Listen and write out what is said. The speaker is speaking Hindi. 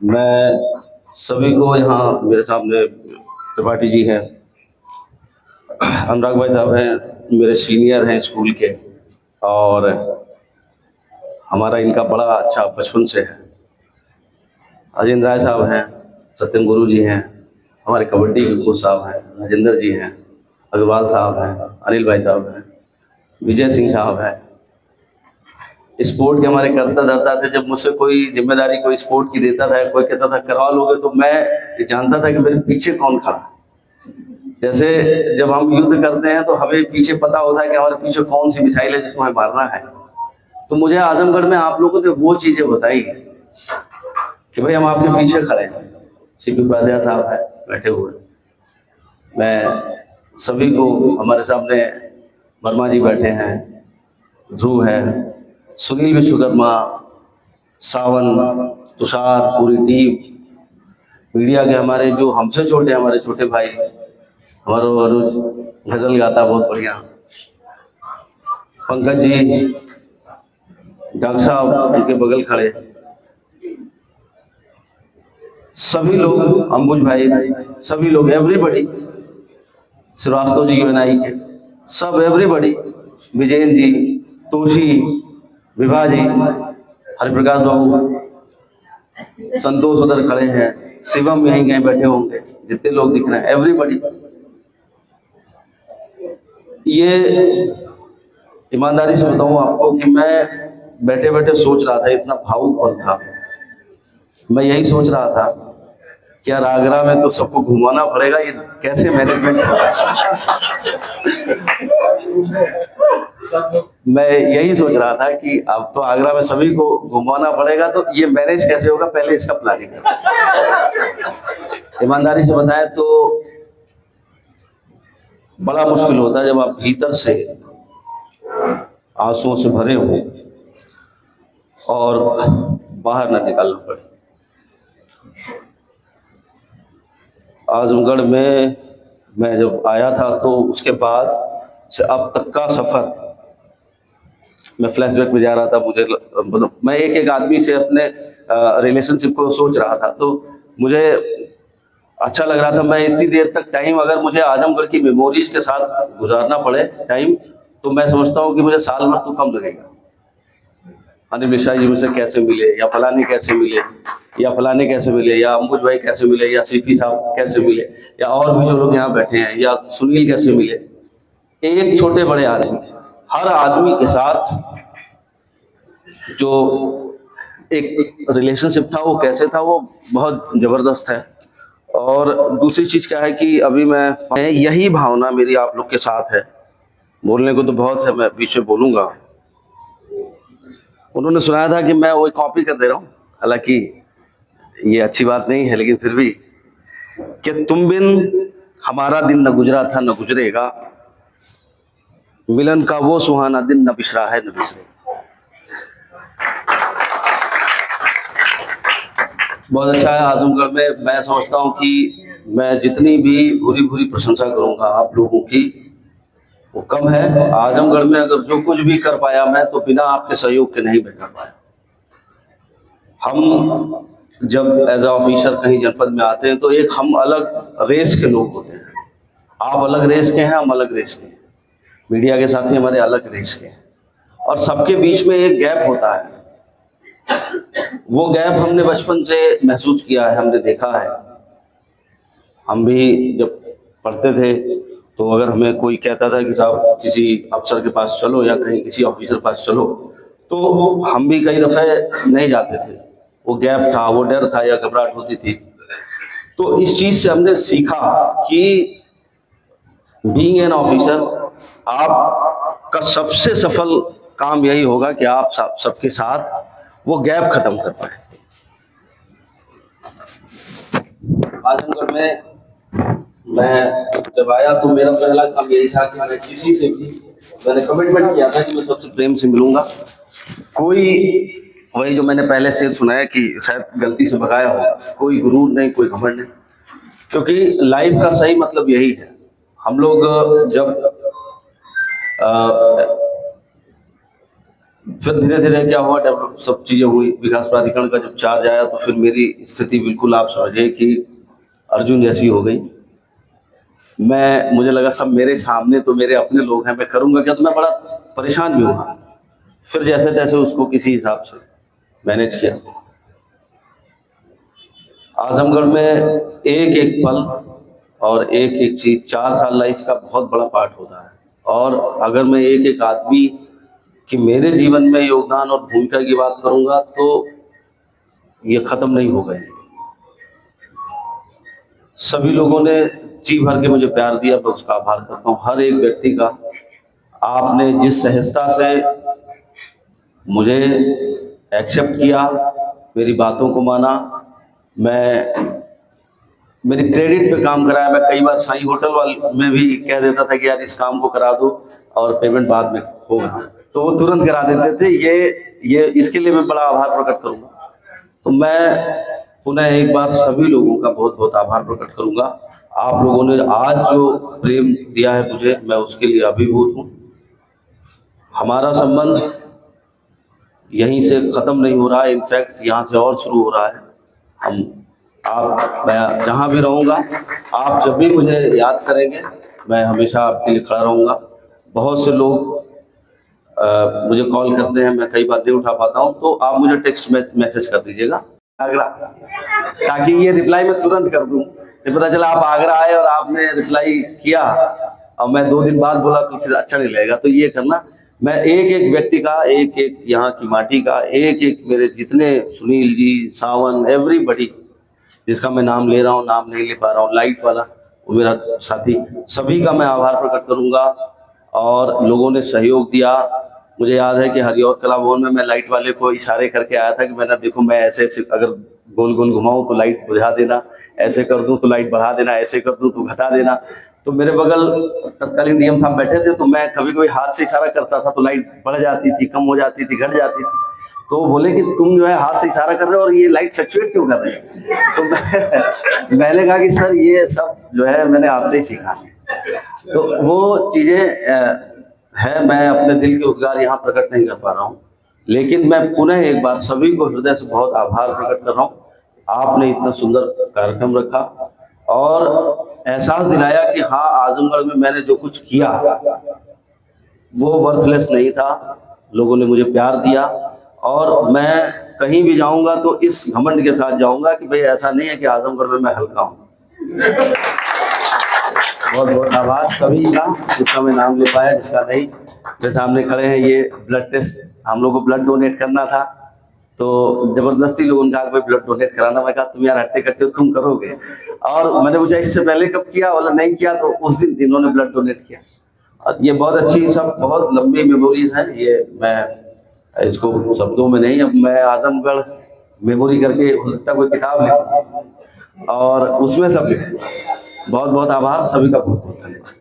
मैं सभी को यहाँ मेरे सामने त्रिपाठी जी हैं, अनुराग भाई साहब हैं, मेरे सीनियर हैं स्कूल के, और हमारा इनका बड़ा अच्छा बचपन से है। अजिंद राय साहब हैं, सत्यम गुरु जी हैं, हमारे कबड्डी के कोच साहब हैं, राजेंद्र जी हैं, अग्रवाल साहब हैं, अनिल भाई साहब हैं, विजय सिंह साहब हैं। स्पोर्ट के हमारे करता धरता थे। जब मुझसे कोई जिम्मेदारी कोई स्पोर्ट की देता था, कोई कहता था करवा लोगे, तो मैं ये जानता था कि मेरे पीछे कौन खड़ा है। जैसे जब हम युद्ध करते हैं तो हमें पीछे पता होता है कि हमारे पीछे कौन सी मिसाइल है जिसको हमें मारना है। तो मुझे आजमगढ़ में आप लोगों ने वो चीजें बताई कि भाई हम आपके पीछे खड़े हैं। सीपी उपाध्याय साहब है बैठे हुए, मैं सभी को, हमारे सामने वर्मा जी बैठे हैं, ध्रुव है, सुनील विश्वकर्मा, सावन, तुषार, पूरी टीम, मीडिया के हमारे जो हमसे छोटे, हमारे छोटे भाई, हमारा अनुज गजल गाता बहुत बढ़िया, पंकज जी, डॉक्टर साहब उनके बगल खड़े, सभी लोग, अंबुज भाई, सभी लोग, एवरीबॉडी, श्रीवास्तव जी बनाई के सब, एवरीबॉडी, विजयन जी, तोशी, विभा जी, हरिप्रकाश बाबू, संतोष उधर खड़े हैं, शिवम यहीं कहीं बैठे होंगे, जितने लोग दिख रहे हैं, एवरीबॉडी। ये ईमानदारी से बताऊं आपको कि मैं बैठे बैठे सोच रहा था, इतना भावुक पल था, मैं यही सोच रहा था कि यार आगरा में तो सबको घुमाना पड़ेगा, ये कैसे मैनेजमेंट होगा। मैं यही सोच रहा था कि अब तो आगरा में सभी को घुमाना पड़ेगा, तो ये मैनेज कैसे होगा, पहले इसका प्लानिंग करना। ईमानदारी से बताएं तो बड़ा मुश्किल होता है जब आप भीतर से आंसुओं से भरे हो और बाहर ना निकालना पड़े। आजमगढ़ में मैं जब आया था तो उसके बाद से अब तक का सफर, मैं फ्लैशबैक में जा रहा था, मुझे मतलब मैं एक एक आदमी से अपने रिलेशनशिप को सोच रहा था, तो मुझे अच्छा लग रहा था। मैं इतनी देर तक टाइम, अगर मुझे आजमगढ़ की मेमोरीज के साथ गुजारना पड़े टाइम, तो मैं समझता हूँ कि मुझे साल भर तो कम लगेगा। अनिल मिश्रा जी मुझसे कैसे मिले, या फलानी कैसे मिले, या फलाने कैसे मिले, या अंबुज भाई कैसे मिले, या सीपी साहब कैसे मिले, या और भी जो लोग यहाँ बैठे हैं, या सुनील कैसे मिले, एक छोटे बड़े आदमी, हर आदमी के साथ जो एक रिलेशनशिप था वो कैसे था, वो बहुत जबरदस्त है। और दूसरी चीज क्या है कि अभी मैं यही भावना मेरी आप लोग के साथ है। बोलने को तो बहुत है, मैं बीच में बोलूंगा। उन्होंने सुनाया था कि मैं वो कॉपी कर दे रहा हूँ, हालांकि ये अच्छी बात नहीं है, लेकिन फिर भी, कि तुम बिन हमारा दिन न गुजरा था न गुजरेगा, मिलन का वो सुहाना दिन न बिसरा है न बिसरेगा। बहुत अच्छा है आजमगढ़ में। मैं समझता हूँ कि मैं जितनी भी भूरी भूरी प्रशंसा करूंगा आप लोगों की, वो कम है। आजमगढ़ में अगर जो कुछ भी कर पाया मैं, तो बिना आपके सहयोग के नहीं कर पाया। हम जब एज ए ऑफिसर कहीं जनपद में आते हैं तो एक हम अलग रेस के लोग होते हैं। आप अलग रेस के हैं, हम अलग रेस के हैं, मीडिया के साथी हमारे अलग रेस के हैं, और सबके बीच में एक गैप होता है। वो गैप हमने बचपन से महसूस किया है, हमने देखा है। हम भी जब पढ़ते थे तो अगर हमें कोई कहता था कि साहब किसी अफसर के पास चलो या कहीं किसी ऑफिसर के पास चलो, तो हम भी कई दफे नहीं जाते थे। वो गैप था, वो डर था या घबराहट होती थी। तो इस चीज से हमने सीखा कि बीइंग एन ऑफिसर, आपका सबसे सफल काम यही होगा कि आप सबके साथ वो गैप खत्म कर पाए। आजमगढ़ में मैं जब आया तो मेरा पहला काम यही था कि मैंने किसी से भी, मैंने कमिटमेंट किया था कि मैं सबसे प्रेम से मिलूंगा। कोई, वही जो मैंने पहले से सुनाया कि शायद गलती से भगाया हो, कोई गुरूर नहीं, कोई घमंड नहीं, क्योंकि लाइफ का सही मतलब यही है। हम लोग जब फिर धीरे धीरे क्या हुआ, डेवलप सब चीज़ें हुई, विकास प्राधिकरण का जब चार्ज आया तो फिर मेरी स्थिति बिल्कुल आप समझिए कि अर्जुन जैसी हो गई। मुझे लगा सब मेरे सामने, तो मेरे अपने लोग हैं, मैं करूँगा क्या, तो मैं बड़ा परेशान भी हुआ। फिर जैसे तैसे उसको किसी हिसाब से मैनेज किया। आजमगढ़ में एक एक पल और एक एक चीज 4 साल लाइफ का बहुत बड़ा पार्ट होता है। और अगर मैं एक एक आदमी कि मेरे जीवन में योगदान और भूमिका की बात करूंगा तो ये खत्म नहीं हो गए। सभी लोगों ने जी भर के मुझे प्यार दिया, मैं उसका आभार करता हूँ हर एक व्यक्ति का। आपने जिस सहजता से मुझे एक्सेप्ट किया, मेरी बातों को माना, मैं मेरे क्रेडिट पे काम कराया। मैं कई बार साईं होटल वाले में भी कह देता था कि यार इस काम को करा दो और पेमेंट बाद में होगा, तो वो तुरंत करा देते थे। ये इसके लिए मैं बड़ा आभार प्रकट करूंगा। तो मैं पुनः एक बार सभी लोगों का बहुत बहुत आभार प्रकट करूंगा। आप लोगों ने आज जो प्रेम दिया है मुझे, मैं उसके लिए अभिभूत हूँ। हमारा संबंध यहीं से खत्म नहीं हो रहा है, इनफैक्ट यहाँ से और शुरू हो रहा है। मैं जहाँ भी रहूँगा, आप जब भी मुझे याद करेंगे, मैं हमेशा आपके लिए खड़ा रहूँगा। बहुत से लोग मुझे कॉल करते हैं, मैं कई बार नहीं उठा पाता हूँ, तो आप मुझे टेक्स्ट मैसेज कर दीजिएगा आगरा, ताकि ये रिप्लाई मैं तुरंत कर दूँ। फिर पता चला आप आगरा आए और आपने रिप्लाई किया और मैं 2 दिन बाद बोला तो फिर अच्छा नहीं लगेगा। तो ये करना, मैं एक एक व्यक्ति का, एक एक यहाँ की माटी का, एक एक मेरे जितने सुनील जी, सावन, एवरीबडी जिसका मैं नाम ले रहा हूँ, नाम नहीं ले पा रहा हूँ, लाइट वाला वो मेरा साथी, सभी का मैं आभार प्रकट करूंगा। और लोगों ने सहयोग दिया। मुझे याद है कि हरिऔध कला भवन में मैं लाइट वाले को इशारे करके आया था कि मैंने देखो, मैं ऐसे ऐसे अगर गोल गोल घुमाऊं तो लाइट बुझा देना, ऐसे कर दूं तो लाइट बढ़ा देना, ऐसे कर दूं तो घटा देना। तो मेरे बगल तत्कालीन डीएम साहब बैठे थे, तो मैं कभी कभी हाथ से इशारा करता था तो लाइट बढ़ जाती थी, कम हो जाती थी, घट जाती थी। तो बोले कि तुम जो है हाथ से इशारा कर रहे हो और ये लाइट फ्लक्चुएट क्यों कर रहे हो। तो मैंने कहा कि सर ये सब जो है मैंने आपसे ही सीखा। तो वो चीजें है, मैं अपने दिल के उद्गार यहाँ प्रकट नहीं कर पा रहा हूँ, लेकिन मैं पुनः एक बार सभी को हृदय से बहुत आभार प्रकट कर रहा हूँ। आपने इतना सुंदर कार्यक्रम रखा और एहसास दिलाया कि हाँ, आजमगढ़ में मैंने जो कुछ किया वो वर्थलेस नहीं था। लोगों ने मुझे प्यार दिया और मैं कहीं भी जाऊंगा तो इस घमंड के साथ जाऊंगा कि भाई ऐसा नहीं है कि आजमगढ़ में मैं हल्का हूँ। बहुत बहुत आभार सभी का, जिसका मैं नाम ले पाया, जिसका नहीं। मेरे सामने खड़े हैं, ये ब्लड टेस्ट, हम लोग को ब्लड डोनेट करना था, तो जबरदस्ती लोगों ने कहा ब्लड डोनेट कराना। मैं कहा तुम यार हट्टे कट्टे हो, तुम करोगे। और मैंने पूछा इससे पहले कब किया, बोला नहीं किया, तो उस दिन इन्होंने ब्लड डोनेट किया। और ये बहुत अच्छी, सब बहुत लंबी मेमोरीज हैं। ये मैं इसको शब्दों में नहीं, अब मैं आजमगढ़ मेमोरी करके हो सकता कोई किताब लिखूं और उसमें सब लिखूं। बहुत बहुत आभार सभी का, बहुत बहुत धन्यवाद।